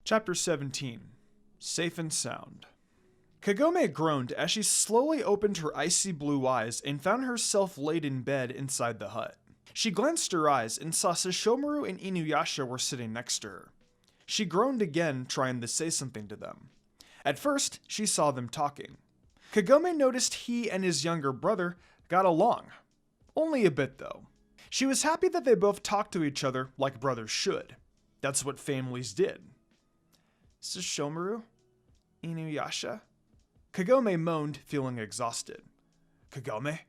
Chapter 17. Safe and Sound. Kagome groaned as she slowly opened her icy blue eyes and found herself laid in bed inside the hut. She glanced her eyes and saw Sesshomaru and Inuyasha were sitting next to her. She groaned again, trying to say something to them. At first, she saw them talking. Kagome noticed he and his younger brother got along. Only a bit, though. She was happy that they both talked to each other like brothers should. That's what families did. Sesshomaru? Inuyasha? Kagome moaned, feeling exhausted. Kagome?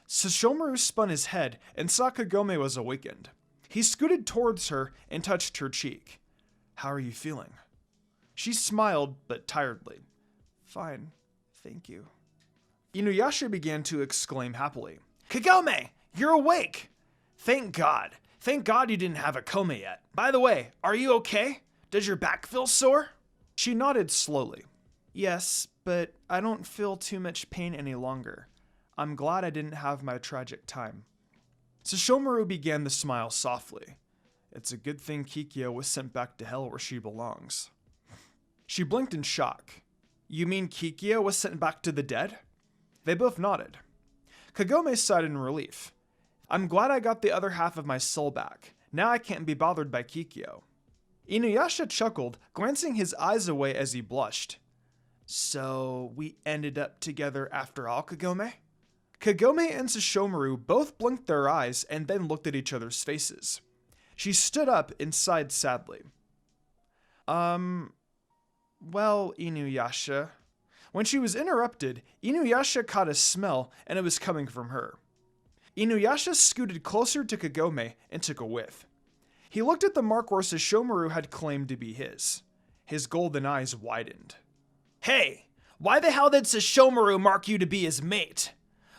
Sesshomaru spun his head and saw Kagome was awakened. He scooted towards her and touched her cheek. How are you feeling? She smiled, but tiredly. Fine, thank you. Inuyasha began to exclaim happily. Kagome, you're awake! Thank God. Thank God you didn't have a coma yet. By the way, are you okay? Does your back feel sore? She nodded slowly. Yes, but I don't feel too much pain any longer. I'm glad I didn't have my tragic time. Sesshomaru began to smile softly. It's a good thing Kikyo was sent back to hell where she belongs. She blinked in shock. You mean Kikyo was sent back to the dead? They both nodded. Kagome sighed in relief. I'm glad I got the other half of my soul back. Now I can't be bothered by Kikyo. Inuyasha chuckled, glancing his eyes away as he blushed. So, we ended up together after all, Kagome? Kagome and Sesshomaru both blinked their eyes and then looked at each other's faces. She stood up and sighed sadly. Well, Inuyasha. When she was interrupted, Inuyasha caught a smell and it was coming from her. Inuyasha scooted closer to Kagome and took a whiff. He looked at the mark where Sesshomaru had claimed to be his. His golden eyes widened. Hey, why the hell did Sesshomaru mark you to be his mate?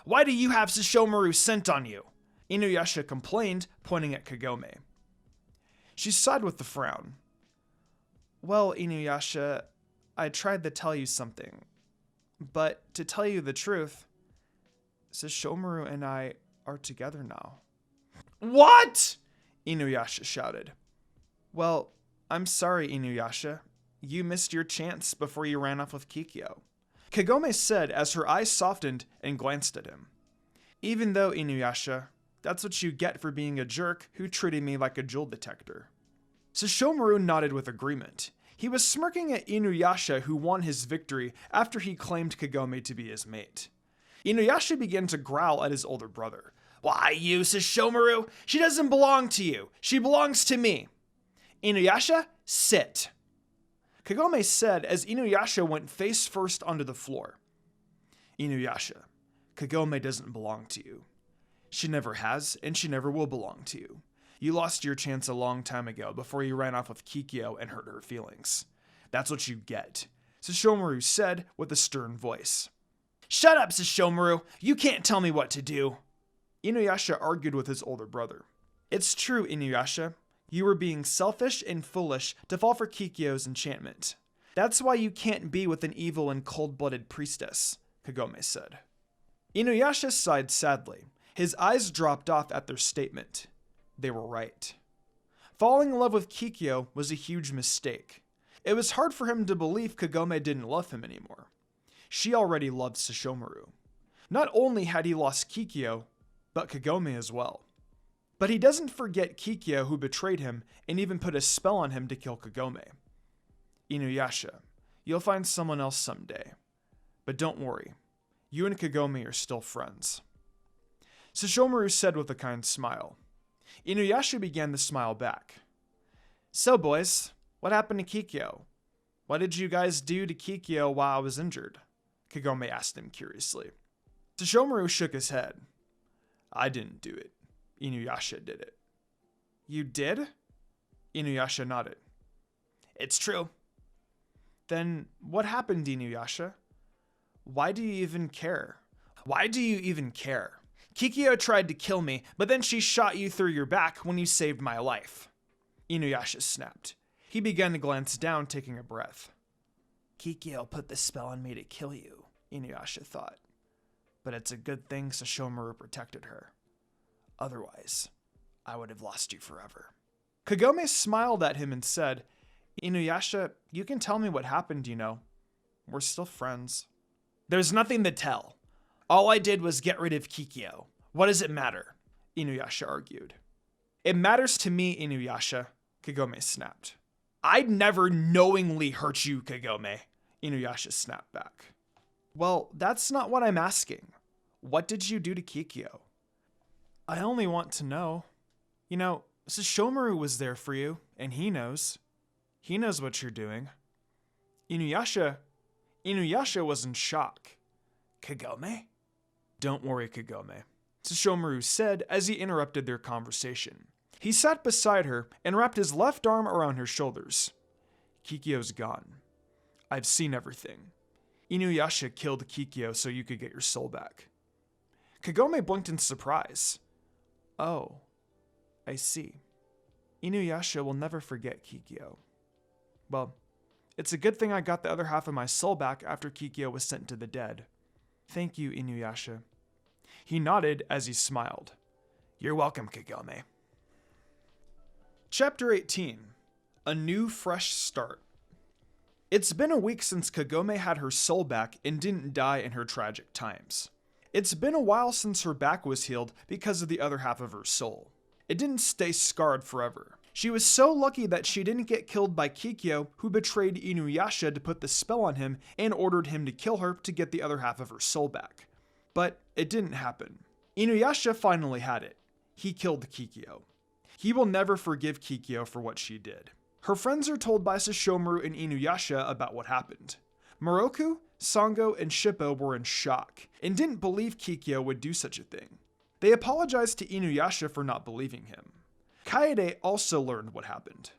Why do you have Sesshomaru scent on you? Inuyasha complained, pointing at Kagome. She sighed with a frown. Well, Inuyasha, I tried to tell you something. But to tell you the truth, Sesshomaru and I are together now. What? Inuyasha shouted. Well, I'm sorry, Inuyasha. You missed your chance before you ran off with Kikyo. Kagome said as her eyes softened and glanced at him. Even though, Inuyasha, that's what you get for being a jerk who treated me like a jewel detector. Sesshomaru nodded with agreement. He was smirking at Inuyasha, who won his victory after he claimed Kagome to be his mate. Inuyasha began to growl at his older brother. Why, you, Sesshomaru? She doesn't belong to you. She belongs to me. Inuyasha, sit. Kagome said as Inuyasha went face first onto the floor. Inuyasha, Kagome doesn't belong to you. She never has, and she never will belong to you. You lost your chance a long time ago before you ran off with Kikyo and hurt her feelings. That's what you get, Sesshomaru said with a stern voice. Shut up, Sesshomaru. You can't tell me what to do. Inuyasha argued with his older brother. It's true, Inuyasha. You were being selfish and foolish to fall for Kikyo's enchantment. That's why you can't be with an evil and cold-blooded priestess, Kagome said. Inuyasha sighed sadly. His eyes dropped off at their statement. They were right. Falling in love with Kikyo was a huge mistake. It was hard for him to believe Kagome didn't love him anymore. She already loved Sesshomaru. Not only had he lost Kikyo, but Kagome as well. But he doesn't forget Kikyo, who betrayed him and even put a spell on him to kill Kagome. Inuyasha, you'll find someone else someday. But don't worry, you and Kagome are still friends. Sesshomaru said with a kind smile. Inuyasha began to smile back. So boys, what happened to Kikyo? What did you guys do to Kikyo while I was injured? Kagome asked him curiously. Sesshomaru shook his head. I didn't do it. Inuyasha did it. You did? Inuyasha nodded. It's true. Then what happened, Inuyasha? Why do you even care? Why do you even care? Kikyo tried to kill me, but then she shot you through your back when you saved my life. Inuyasha snapped. He began to glance down, taking a breath. Kikyo put the spell on me to kill you, Inuyasha thought. But it's a good thing Sesshomaru protected her. Otherwise, I would have lost you forever. Kagome smiled at him and said, Inuyasha, you can tell me what happened, We're still friends. There's nothing to tell. All I did was get rid of Kikyo. What does it matter? Inuyasha argued. It matters to me, Inuyasha, Kagome snapped. I'd never knowingly hurt you, Kagome, Inuyasha snapped back. Well, that's not what I'm asking. What did you do to Kikyo? I only want to know. Sesshomaru was there for you, and he knows. He knows what you're doing. Inuyasha was in shock. Kagome? Don't worry, Kagome, Sesshomaru said as he interrupted their conversation. He sat beside her and wrapped his left arm around her shoulders. Kikyo's gone. I've seen everything. Inuyasha killed Kikyo so you could get your soul back. Kagome blinked in surprise. Oh, I see. Inuyasha will never forget Kikyo. Well, it's a good thing I got the other half of my soul back after Kikyo was sent to the dead. Thank you, Inuyasha. He nodded as he smiled. You're welcome, Kagome. Chapter 18. A New Fresh Start. It's been a week since Kagome had her soul back and didn't die in her tragic times. It's been a while since her back was healed because of the other half of her soul. It didn't stay scarred forever. She was so lucky that she didn't get killed by Kikyo, who betrayed Inuyasha to put the spell on him and ordered him to kill her to get the other half of her soul back. But it didn't happen. Inuyasha finally had it. He killed Kikyo. He will never forgive Kikyo for what she did. Her friends are told by Sesshomaru and Inuyasha about what happened. Moroku, Sango, and Shippo were in shock and didn't believe Kikyo would do such a thing. They apologized to Inuyasha for not believing him. Kaede also learned what happened.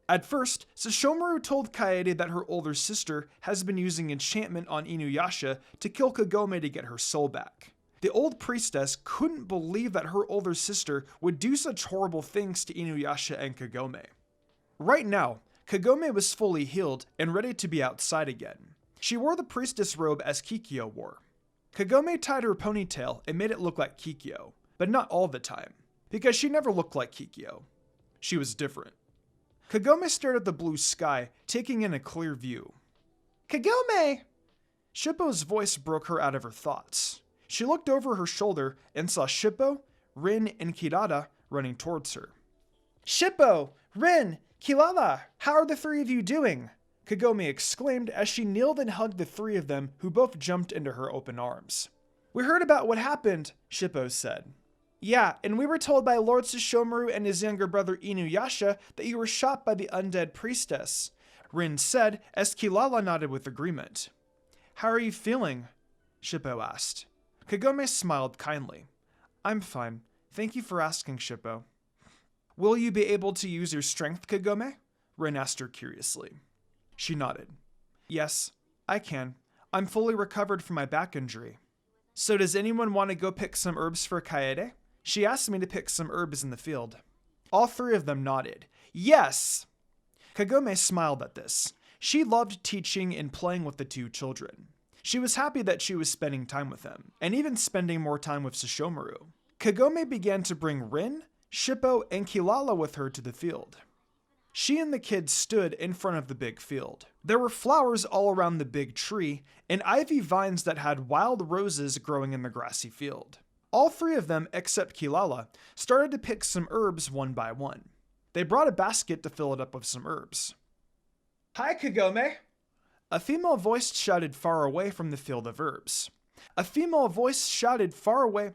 At first, Sesshomaru told Kaede that her older sister has been using enchantment on Inuyasha to kill Kagome to get her soul back. The old priestess couldn't believe that her older sister would do such horrible things to Inuyasha and Kagome. Right now, Kagome was fully healed and ready to be outside again. She wore the priestess robe as Kikyo wore. Kagome tied her ponytail and made it look like Kikyo, but not all the time, because she never looked like Kikyo. She was different. Kagome stared at the blue sky, taking in a clear view. Kagome! Shippo's voice broke her out of her thoughts. She looked over her shoulder and saw Shippo, Rin, and Kirara running towards her. Shippo! Rin! Kirara! How are the three of you doing? Kagome exclaimed as she kneeled and hugged the three of them, who both jumped into her open arms. We heard about what happened, Shippo said. Yeah, and we were told by Lord Sesshomaru and his younger brother Inuyasha that you were shot by the undead priestess, Rin said as Kirara nodded with agreement. How are you feeling? Shippo asked. Kagome smiled kindly. I'm fine. Thank you for asking, Shippo. Will you be able to use your strength, Kagome? Rin asked her curiously. She nodded. Yes, I can. I'm fully recovered from my back injury. So does anyone want to go pick some herbs for Kaede? She asked me to pick some herbs in the field. All three of them nodded. Yes! Kagome smiled at this. She loved teaching and playing with the two children. She was happy that she was spending time with them, and even spending more time with Sesshomaru. Kagome began to bring Rin, Shippo, and Kirara with her to the field. She and the kids stood in front of the big field. There were flowers all around the big tree, and ivy vines that had wild roses growing in the grassy field. All three of them, except Kirara, started to pick some herbs one by one. They brought a basket to fill it up with some herbs. Hi, Kagome! A female voice shouted far away from the field of herbs. A female voice shouted far away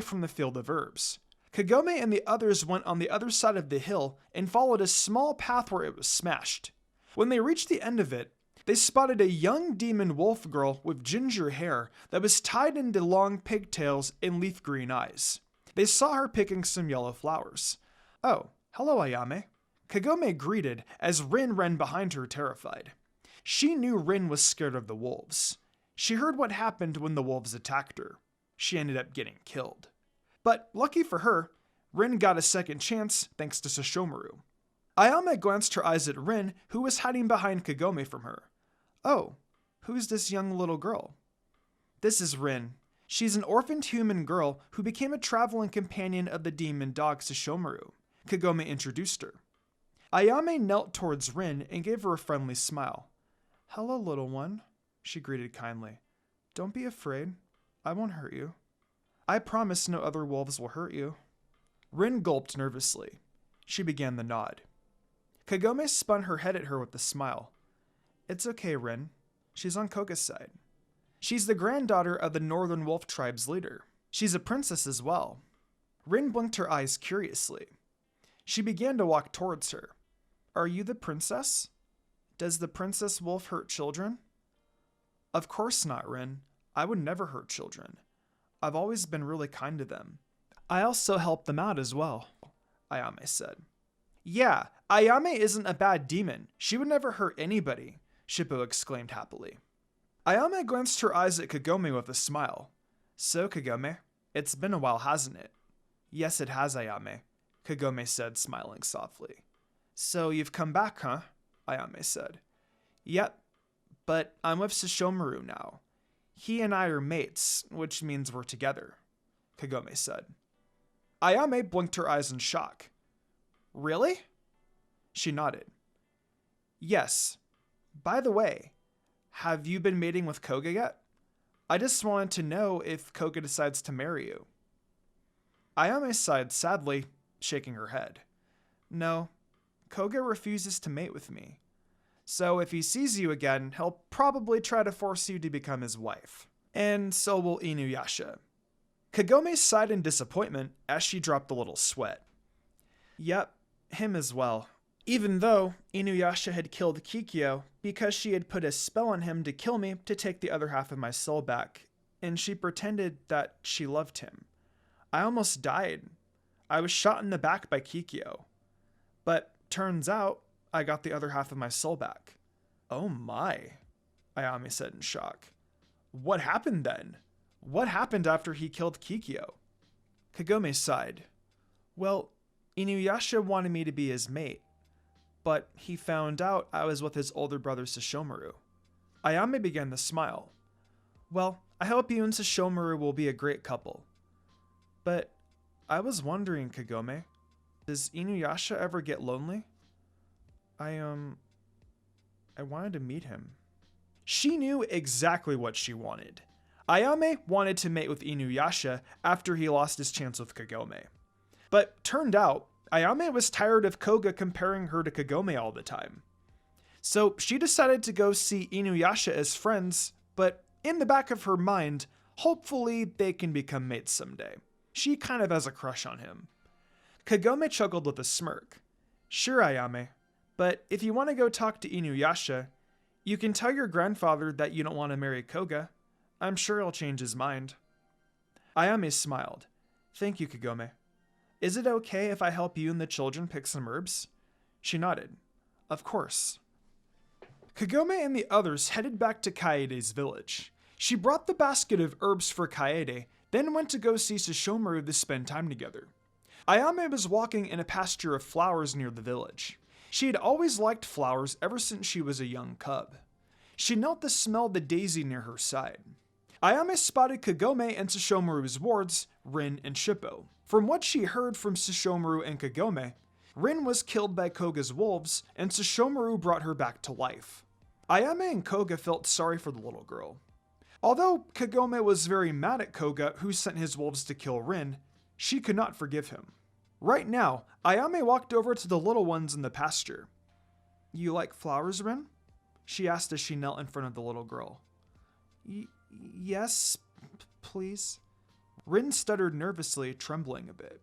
from the field of herbs. Kagome and the others went on the other side of the hill and followed a small path where it was smashed. When they reached the end of it, they spotted a young demon wolf girl with ginger hair that was tied into long pigtails and leaf green eyes. They saw her picking some yellow flowers. Oh, hello, Ayame. Kagome greeted as Rin ran behind her terrified. She knew Rin was scared of the wolves. She heard what happened when the wolves attacked her. She ended up getting killed. But lucky for her, Rin got a second chance thanks to Sesshomaru. Ayame glanced her eyes at Rin, who was hiding behind Kagome from her. Oh, who's this young little girl? This is Rin. She's an orphaned human girl who became a traveling companion of the demon dog Sesshomaru. Kagome introduced her. Ayame knelt towards Rin and gave her a friendly smile. "Hello, little one," she greeted kindly. "Don't be afraid. I won't hurt you. I promise no other wolves will hurt you." Rin gulped nervously. She began the nod. Kagome spun her head at her with a smile. "It's okay, Rin. She's on Koga's side. She's the granddaughter of the Northern Wolf Tribe's leader. She's a princess as well." Rin blinked her eyes curiously. She began to walk towards her. "Are you the princess? Does the princess wolf hurt children?" "Of course not, Rin. I would never hurt children. I've always been really kind to them. I also help them out as well," Ayame said. "Yeah, Ayame isn't a bad demon. She would never hurt anybody," Shippo exclaimed happily. Ayame glanced her eyes at Kagome with a smile. "So, Kagome, it's been a while, hasn't it?" "Yes, it has, Ayame," Kagome said, smiling softly. "So you've come back, huh?" Ayame said. "Yep, but I'm with Sesshomaru now. He and I are mates, which means we're together," Kagome said. Ayame blinked her eyes in shock. "Really?" She nodded. "Yes. By the way, have you been mating with Koga yet? I just wanted to know if Koga decides to marry you." Ayame sighed sadly, shaking her head. "No, Koga refuses to mate with me. So if he sees you again, he'll probably try to force you to become his wife. And so will Inuyasha." Kagome sighed in disappointment as she dropped a little sweat. "Yep, him as well. Even though Inuyasha had killed Kikyo because she had put a spell on him to kill me to take the other half of my soul back, and she pretended that she loved him. I almost died. I was shot in the back by Kikyo. But turns out I got the other half of my soul back." "Oh my," Ayame said in shock. "What happened then? What happened after he killed Kikyo?" Kagome sighed. "Well, Inuyasha wanted me to be his mate, but he found out I was with his older brother Sesshomaru." Ayame began to smile. "Well, I hope you and Sesshomaru will be a great couple. But I was wondering, Kagome, does Inuyasha ever get lonely? I wanted to meet him." She knew exactly what she wanted. Ayame wanted to mate with Inuyasha after he lost his chance with Kagome. But turned out, Ayame was tired of Koga comparing her to Kagome all the time. So she decided to go see Inuyasha as friends, but in the back of her mind, hopefully they can become mates someday. She kind of has a crush on him. Kagome chuckled with a smirk. "Sure, Ayame, but if you want to go talk to Inuyasha, you can tell your grandfather that you don't want to marry Koga. I'm sure he'll change his mind." Ayame smiled. "Thank you, Kagome. Is it okay if I help you and the children pick some herbs?" She nodded. "Of course." Kagome and the others headed back to Kaede's village. She brought the basket of herbs for Kaede, then went to go see Sesshomaru to spend time together. Ayame was walking in a pasture of flowers near the village. She had always liked flowers ever since she was a young cub. She knelt to smell the daisy near her side. Ayame spotted Kagome and Sesshomaru's wards, Rin and Shippo. From what she heard from Sesshomaru and Kagome, Rin was killed by Koga's wolves, and Sesshomaru brought her back to life. Ayame and Koga felt sorry for the little girl. Although Kagome was very mad at Koga, who sent his wolves to kill Rin, she could not forgive him. Right now, Ayame walked over to the little ones in the pasture. "You like flowers, Rin?" she asked as she knelt in front of the little girl. Yes, please." Rin stuttered nervously, trembling a bit.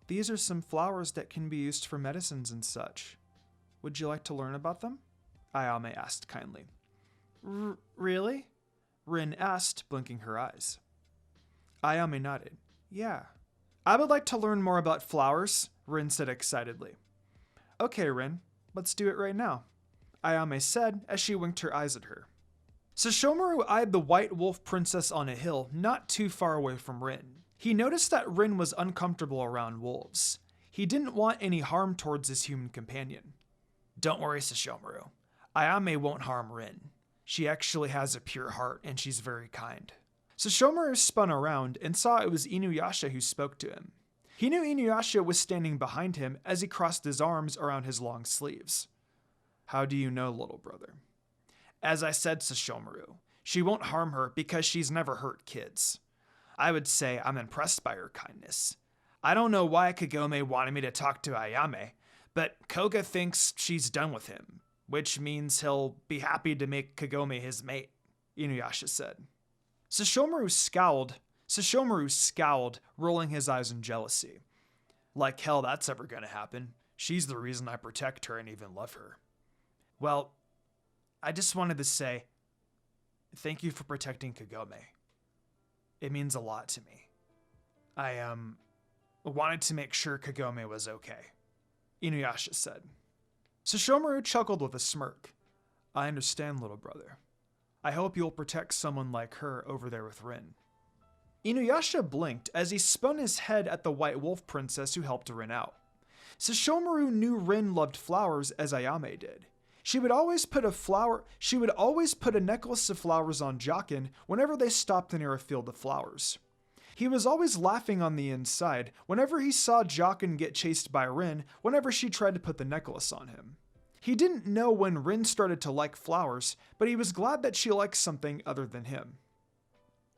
"These are some flowers that can be used for medicines and such. Would you like to learn about them?" Ayame asked kindly. Really?" Rin asked, blinking her eyes. Ayame nodded. "Yeah. I would like to learn more about flowers," Rin said excitedly. "Okay, Rin, let's do it right now," Ayame said as she winked her eyes at her. Sesshomaru eyed the white wolf princess on a hill not too far away from Rin. He noticed that Rin was uncomfortable around wolves. He didn't want any harm towards his human companion. "Don't worry, Sesshomaru. Ayame won't harm Rin. She actually has a pure heart and she's very kind." Sesshomaru spun around and saw it was Inuyasha who spoke to him. He knew Inuyasha was standing behind him as he crossed his arms around his long sleeves. How do you know, little brother? As I said, Sesshomaru, she won't harm her because she's never hurt kids. I would say I'm impressed by her kindness. I don't know why Kagome wanted me to talk to Ayame, but Koga thinks she's done with him, which means he'll be happy to make Kagome his mate, Inuyasha said. Sesshomaru scowled, rolling his eyes in jealousy. Like hell that's ever gonna happen. She's the reason I protect her and even love her. Well, I just wanted to say, thank you for protecting Kagome. It means a lot to me. I wanted to make sure Kagome was okay, Inuyasha said. Sesshomaru chuckled with a smirk. I understand, little brother. I hope you'll protect someone like her over there with Rin. Inuyasha blinked as he spun his head at the White Wolf Princess who helped Rin out. Sesshomaru knew Rin loved flowers as Ayame did. She would always put a necklace of flowers on Jockin whenever they stopped near a field of flowers. He was always laughing on the inside whenever he saw Jockin get chased by Rin whenever she tried to put the necklace on him. He didn't know when Rin started to like flowers, but he was glad that she liked something other than him.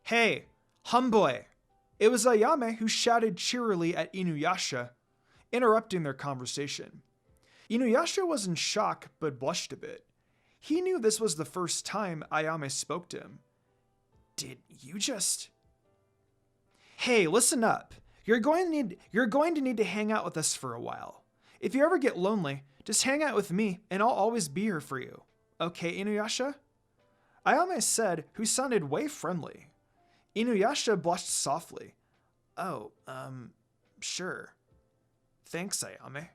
Hey, humboy! It was Ayame who shouted cheerily at Inuyasha, interrupting their conversation. Inuyasha was in shock, but blushed a bit. He knew this was the first time Ayame spoke to him. Did you just... Hey, listen up. You're going to need to hang out with us for a while. If you ever get lonely, just hang out with me and I'll always be here for you. Okay, Inuyasha? Ayame said, who sounded way friendly. Inuyasha blushed softly. Oh, sure. Thanks, Ayame.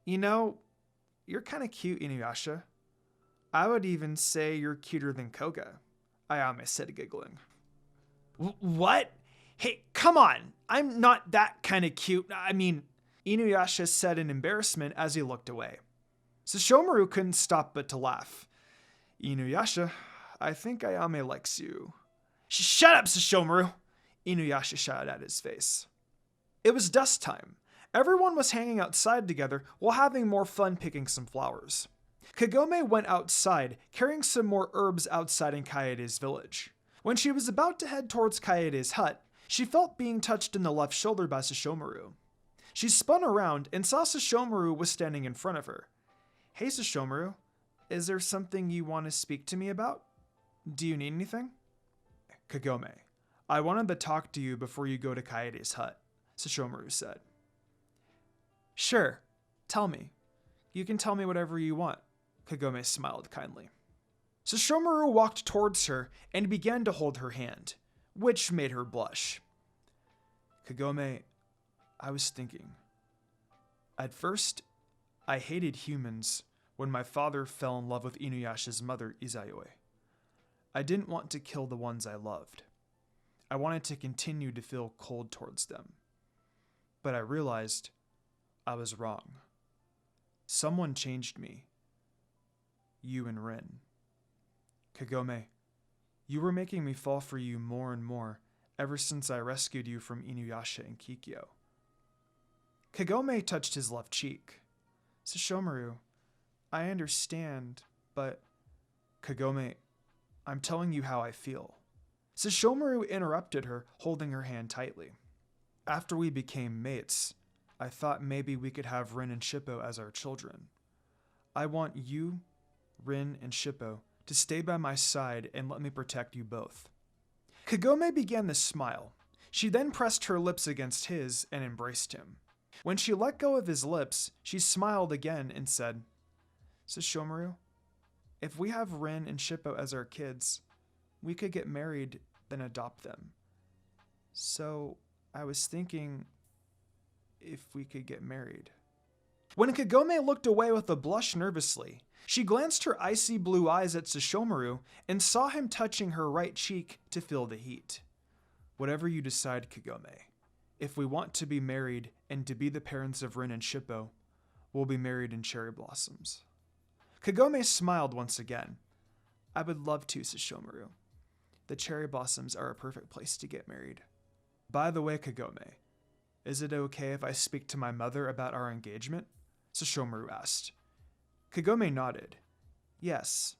You know, you're kind of cute, Inuyasha. I would even say you're cuter than Koga, Ayame said, giggling. What? Hey, come on! I'm not that kind of cute. I mean, Inuyasha said in embarrassment as he looked away. Sesshomaru couldn't stop but to laugh. Inuyasha, I think Ayame likes you. Shut up, Sesshomaru! Inuyasha shouted at his face. It was dust time. Everyone was hanging outside together while having more fun picking some flowers. Kagome went outside, carrying some more herbs outside in Kaede's village. When she was about to head towards Kaede's hut, she felt being touched in the left shoulder by Sesshomaru. She spun around and saw Sesshomaru was standing in front of her. Hey Sesshomaru, is there something you want to speak to me about? Do you need anything? Kagome, I wanted to talk to you before you go to Kaede's hut, Sesshomaru said. Sure, tell me. You can tell me whatever you want, Kagome smiled kindly. Sesshomaru walked towards her and began to hold her hand, which made her blush. Kagome, I was thinking. At first, I hated humans when my father fell in love with Inuyasha's mother, Izayoi. I didn't want to kill the ones I loved. I wanted to continue to feel cold towards them. But I realized I was wrong. Someone changed me. You and Rin. Kagome, you were making me fall for you more and more ever since I rescued you from Inuyasha and Kikyo. Kagome touched his left cheek. Sesshomaru, I understand, but... Kagome, I'm telling you how I feel. Sesshomaru interrupted her, holding her hand tightly. After we became mates, I thought maybe we could have Rin and Shippo as our children. I want you, Rin, and Shippo to stay by my side and let me protect you both. Kagome began to smile. She then pressed her lips against his and embraced him. When she let go of his lips, she smiled again and said, Sesshomaru, if we have Rin and Shippo as our kids, we could get married, then adopt them. So I was thinking if we could get married. When Kagome looked away with a blush nervously, she glanced her icy blue eyes at Sesshomaru and saw him touching her right cheek to feel the heat. Whatever you decide, Kagome, if we want to be married and to be the parents of Rin and Shippo, we'll be married in cherry blossoms. Kagome smiled once again. I would love to, Sesshomaru. The cherry blossoms are a perfect place to get married. By the way, Kagome, Is it okay if I speak to my mother about our engagement? Sesshomaru asked. Kagome nodded. Yes,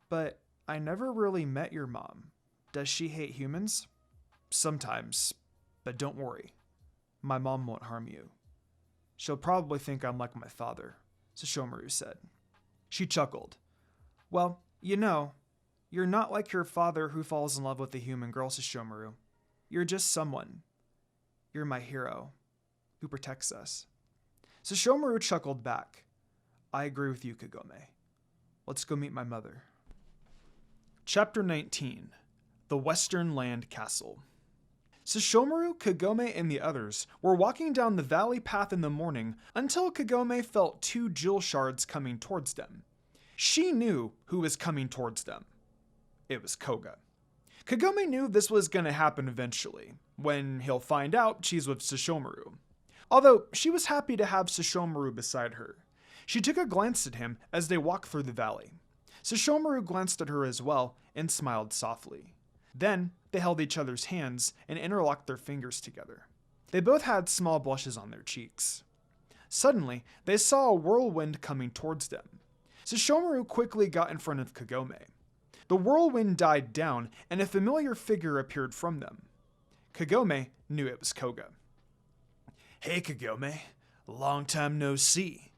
but I never really met your mom. Does she hate humans? Sometimes, but don't worry. My mom won't harm you. She'll probably think I'm like my father, Sesshomaru said. She chuckled. Well, you're not like your father who falls in love with a human girl, Sesshomaru. You're just someone. You're my hero, who protects us. Sesshomaru chuckled back. I agree with you, Kagome. Let's go meet my mother. Chapter 19. The Western Land Castle. Sesshomaru, Kagome, and the others were walking down the valley path in the morning until Kagome felt 2 jewel shards coming towards them. She knew who was coming towards them. It was Koga. Kagome knew this was going to happen eventually, when he'll find out she's with Sesshomaru. Although she was happy to have Sesshomaru beside her. She took a glance at him as they walked through the valley. Sesshomaru glanced at her as well and smiled softly. Then they held each other's hands and interlocked their fingers together. They both had small blushes on their cheeks. Suddenly, they saw a whirlwind coming towards them. Sesshomaru quickly got in front of Kagome. The whirlwind died down and a familiar figure appeared from them. Kagome knew it was Koga. Hey Kagome, long time no see.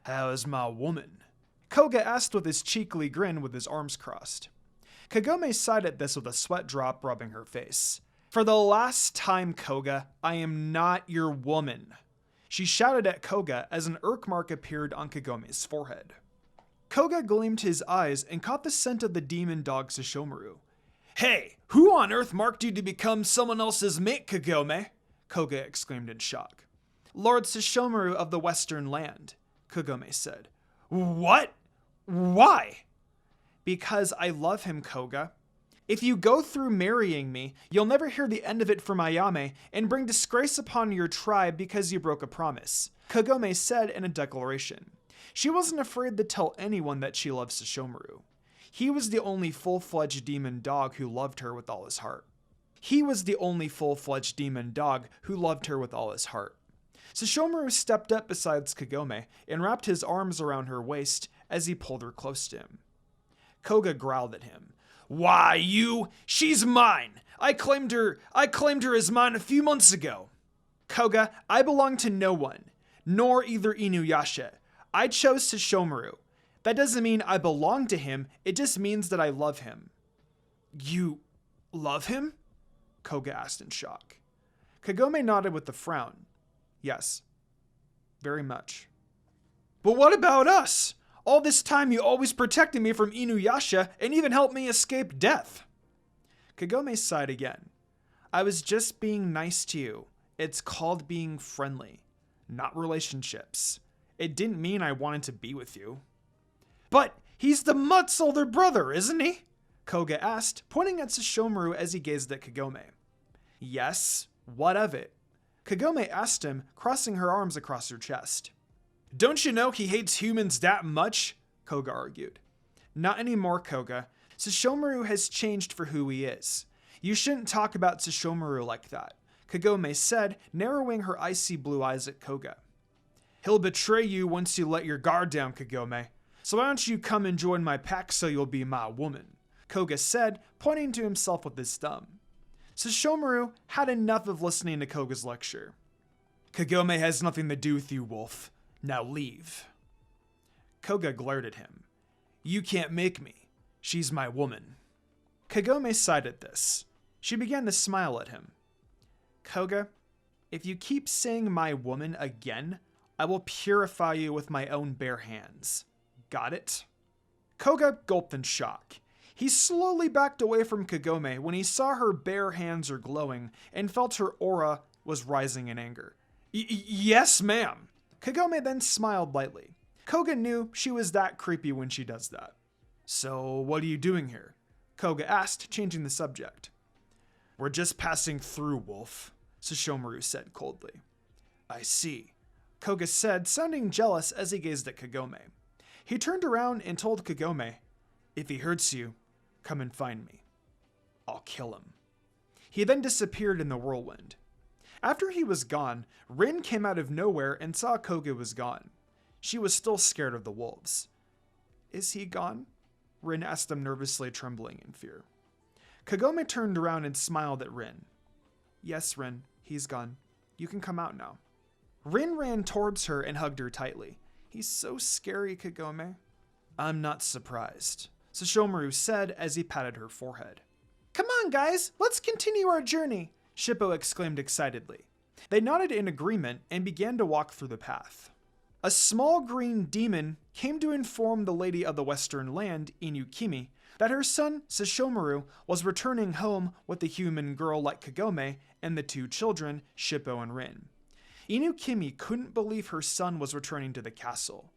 How is my woman? Koga asked with his cheekly grin with his arms crossed. Kagome sighed at this with a sweat drop rubbing her face. For the last time, Koga, I am not your woman. She shouted at Koga as an irk mark appeared on Kagome's forehead. Koga gleamed his eyes and caught the scent of the demon dog Sesshomaru. Hey, who on earth marked you to become someone else's mate, Kagome? Koga exclaimed in shock. Lord Sesshomaru of the Western Land, Kagome said. What? Why? Because I love him, Koga. If you go through marrying me, you'll never hear the end of it from Ayame and bring disgrace upon your tribe because you broke a promise, Kagome said in a declaration. She wasn't afraid to tell anyone that she loved Sesshomaru. He was the only full-fledged demon dog who loved her with all his heart. Sesshomaru stepped up beside Kagome and wrapped his arms around her waist as he pulled her close to him. Koga growled at him. Why, she's mine! I claimed her as mine a few months ago. Koga, I belong to no one, nor either Inuyasha. I chose Sesshomaru. That doesn't mean I belong to him, it just means that I love him. You love him? Koga asked in shock. Kagome nodded with a frown. Yes, very much. But what about us? All this time you always protected me from Inuyasha and even helped me escape death. Kagome sighed again. I was just being nice to you. It's called being friendly, not relationships. It didn't mean I wanted to be with you. But he's the mutt's older brother, isn't he? Koga asked, pointing at Sesshomaru as he gazed at Kagome. Yes, what of it? Kagome asked him, crossing her arms across her chest. Don't you know he hates humans that much? Koga argued. Not anymore, Koga. Sesshomaru has changed for who he is. You shouldn't talk about Sesshomaru like that, Kagome said, narrowing her icy blue eyes at Koga. He'll betray you once you let your guard down, Kagome. So why don't you come and join my pack so you'll be my woman? Koga said, pointing to himself with his thumb. Sesshomaru had enough of listening to Koga's lecture. Kagome has nothing to do with you, Wolf. Now leave. Koga glared at him. You can't make me. She's my woman. Kagome sighed at this. She began to smile at him. Koga, if you keep saying my woman again, I will purify you with my own bare hands. Got it? Koga gulped in shock. He slowly backed away from Kagome when he saw her bare hands are glowing and felt her aura was rising in anger. Yes, ma'am. Kagome then smiled lightly. Koga knew she was that creepy when she does that. So what are you doing here? Koga asked, changing the subject. We're just passing through, Wolf, Sesshomaru said coldly. I see, Koga said, sounding jealous as he gazed at Kagome. He turned around and told Kagome, if he hurts you, come and find me. I'll kill him. He then disappeared in the whirlwind. After he was gone, Rin came out of nowhere and saw Koga was gone. She was still scared of the wolves. Is he gone? Rin asked him nervously, trembling in fear. Kagome turned around and smiled at Rin. Yes, Rin, he's gone. You can come out now. Rin ran towards her and hugged her tightly. He's so scary, Kagome. I'm not surprised, Sesshomaru said as he patted her forehead. Come on, guys, let's continue our journey, Shippo exclaimed excitedly. They nodded in agreement and began to walk through the path. A small green demon came to inform the Lady of the Western Land, Inukimi, that her son, Sesshomaru, was returning home with a human girl like Kagome and the two children, Shippo and Rin. Inukimi couldn't believe her son was returning to the castle.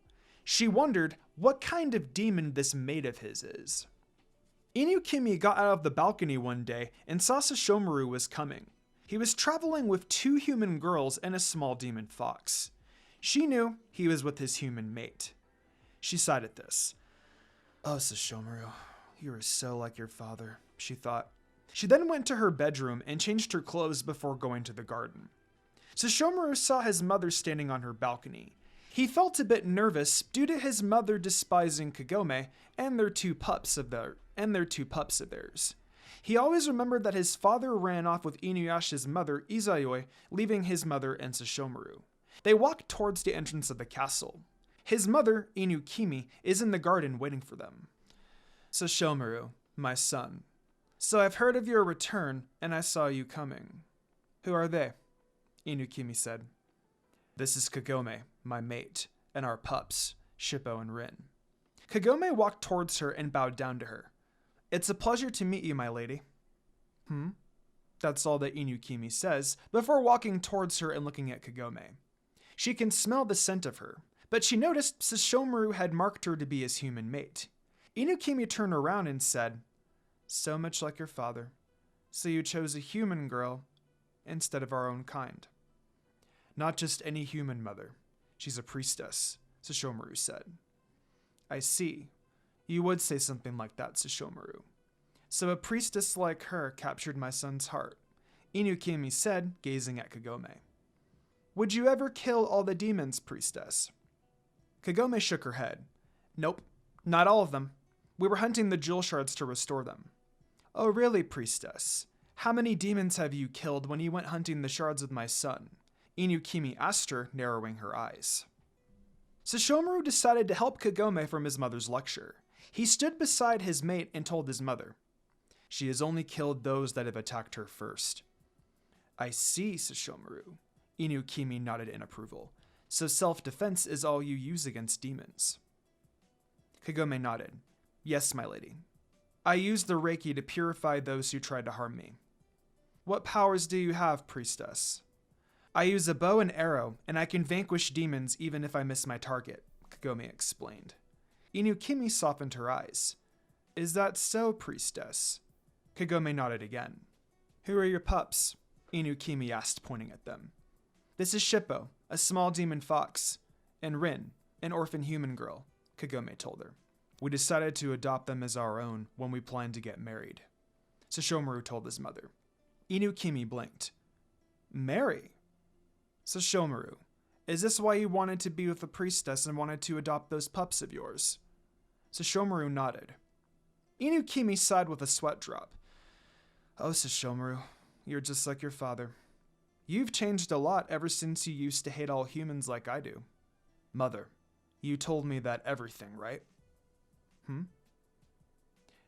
She wondered what kind of demon this maid of his is. Inukimi got out of the balcony one day and saw Sesshomaru was coming. He was traveling with two human girls and a small demon fox. She knew he was with his human mate. She sighed at this. Oh, Sesshomaru, you are so like your father, she thought. She then went to her bedroom and changed her clothes before going to the garden. Sesshomaru saw his mother standing on her balcony. He felt a bit nervous due to his mother despising Kagome and their two pups of theirs. He always remembered that his father ran off with Inuyasha's mother, Izayoi, leaving his mother and Sesshomaru. They walked towards the entrance of the castle. His mother, Inukimi, is in the garden waiting for them. Sesshomaru, my son. So I've heard of your return, and I saw you coming. Who are they? Inukimi said. This is Kagome, my mate, and our pups, Shippo and Rin. Kagome walked towards her and bowed down to her. It's a pleasure to meet you, my lady. That's all that Inukimi says, before walking towards her and looking at Kagome. She can smell the scent of her, but she noticed Sesshomaru had marked her to be his human mate. Inukimi turned around and said, So much like your father. So you chose a human girl instead of our own kind. Not just any human, mother. She's a priestess, Sesshomaru said. I see. You would say something like that, Sesshomaru. So a priestess like her captured my son's heart, Inukimi said, gazing at Kagome. Would you ever kill all the demons, priestess? Kagome shook her head. Nope, not all of them. We were hunting the jewel shards to restore them. Oh really, priestess? How many demons have you killed when you went hunting the shards with my son? Inukimi asked her, narrowing her eyes. Sesshomaru decided to help Kagome from his mother's lecture. He stood beside his mate and told his mother, She has only killed those that have attacked her first. I see, Sesshomaru. Inukimi nodded in approval. So self-defense is all you use against demons. Kagome nodded. Yes, my lady. I used the Reiki to purify those who tried to harm me. What powers do you have, priestess? I use a bow and arrow, and I can vanquish demons even if I miss my target, Kagome explained. Inukimi softened her eyes. Is that so, priestess? Kagome nodded again. Who are your pups? Inukimi asked, pointing at them. This is Shippo, a small demon fox, and Rin, an orphan human girl, Kagome told her. We decided to adopt them as our own when we planned to get married, Sesshomaru told his mother. Inukimi blinked. Marry? Sesshomaru, is this why you wanted to be with the priestess and wanted to adopt those pups of yours? Sesshomaru nodded. Inukimi sighed with a sweat drop. Oh, Sesshomaru, you're just like your father. You've changed a lot ever since you used to hate all humans like I do. Mother, you told me that everything, right?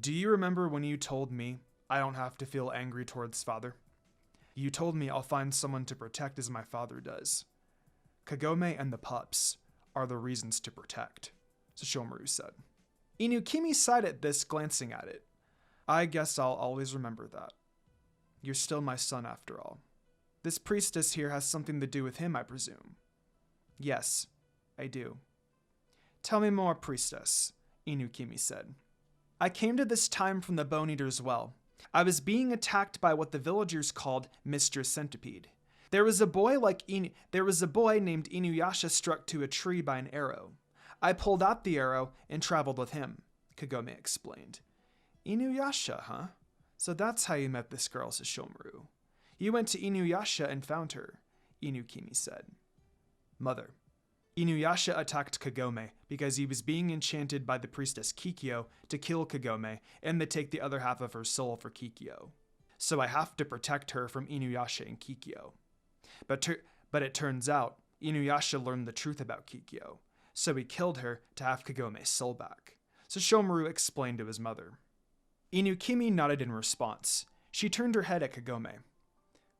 Do you remember when you told me I don't have to feel angry towards father? You told me I'll find someone to protect as my father does. Kagome and the pups are the reasons to protect, Sesshomaru said. Inukimi sighed at this, glancing at it. I guess I'll always remember that. You're still my son after all. This priestess here has something to do with him, I presume. Yes, I do. Tell me more, priestess, Inukimi said. I came to this time from the Bone Eater's Well. I was being attacked by what the villagers called Mistress Centipede. There was a boy named Inuyasha struck to a tree by an arrow. I pulled out the arrow and traveled with him, Kagome explained. Inuyasha, huh? So that's how you met this girl, Sesshomaru. You went to Inuyasha and found her, Inukimi said. Mother. Inuyasha attacked Kagome because he was being enchanted by the priestess Kikyo to kill Kagome and to take the other half of her soul for Kikyo. So I have to protect her from Inuyasha and Kikyo. But it turns out Inuyasha learned the truth about Kikyo, so he killed her to have Kagome's soul back. Sesshomaru explained to his mother. Inukimi nodded in response. She turned her head at Kagome.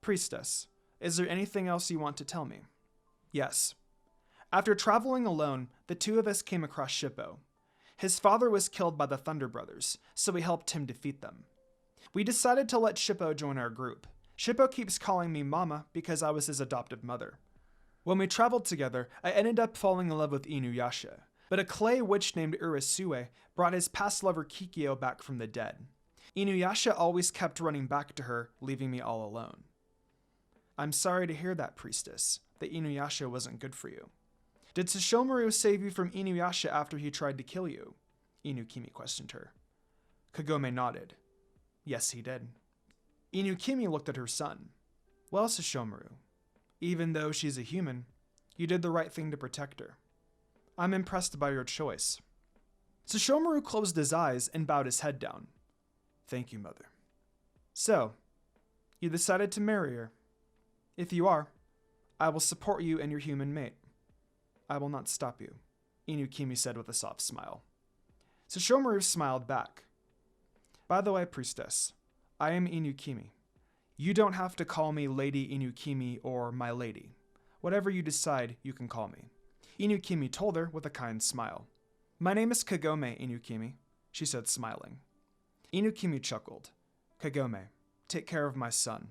Priestess, is there anything else you want to tell me? Yes. After traveling alone, the two of us came across Shippo. His father was killed by the Thunder Brothers, so we helped him defeat them. We decided to let Shippo join our group. Shippo keeps calling me Mama because I was his adoptive mother. When we traveled together, I ended up falling in love with Inuyasha, but a clay witch named Urasue brought his past lover Kikyo back from the dead. Inuyasha always kept running back to her, leaving me all alone. I'm sorry to hear that, priestess, that Inuyasha wasn't good for you. Did Sesshomaru save you from Inuyasha after he tried to kill you? Inukimi questioned her. Kagome nodded. Yes, he did. Inukimi looked at her son. Well, Sesshomaru, even though she's a human, you did the right thing to protect her. I'm impressed by your choice. Sesshomaru closed his eyes and bowed his head down. Thank you, mother. So, you decided to marry her. If you are, I will support you and your human mate. I will not stop you, Inukimi said with a soft smile. Sesshomaru smiled back. By the way, priestess, I am Inukimi. You don't have to call me Lady Inukimi or my lady. Whatever you decide, you can call me. Inukimi told her with a kind smile. My name is Kagome, Inukimi, she said, smiling. Inukimi chuckled. Kagome, take care of my son.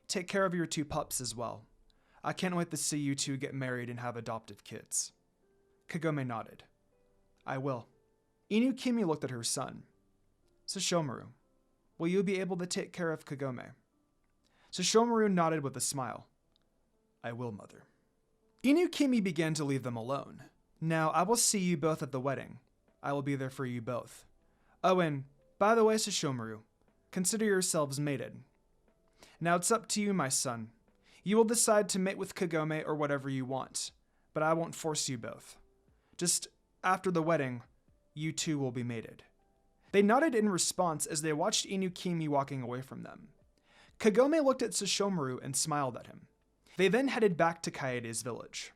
Take care of your two pups as well. I can't wait to see you two get married and have adoptive kids. Kagome nodded. I will. Inukimi looked at her son. Sesshomaru, will you be able to take care of Kagome? Sesshomaru nodded with a smile. I will, mother. Inukimi began to leave them alone. Now, I will see you both at the wedding. I will be there for you both. Oh, and by the way, Sesshomaru, consider yourselves mated. Now it's up to you, my son. You will decide to mate with Kagome or whatever you want, but I won't force you both. Just after the wedding, you two will be mated. They nodded in response as they watched Inukimi walking away from them. Kagome looked at Sesshomaru and smiled at him. They then headed back to Kaede's village.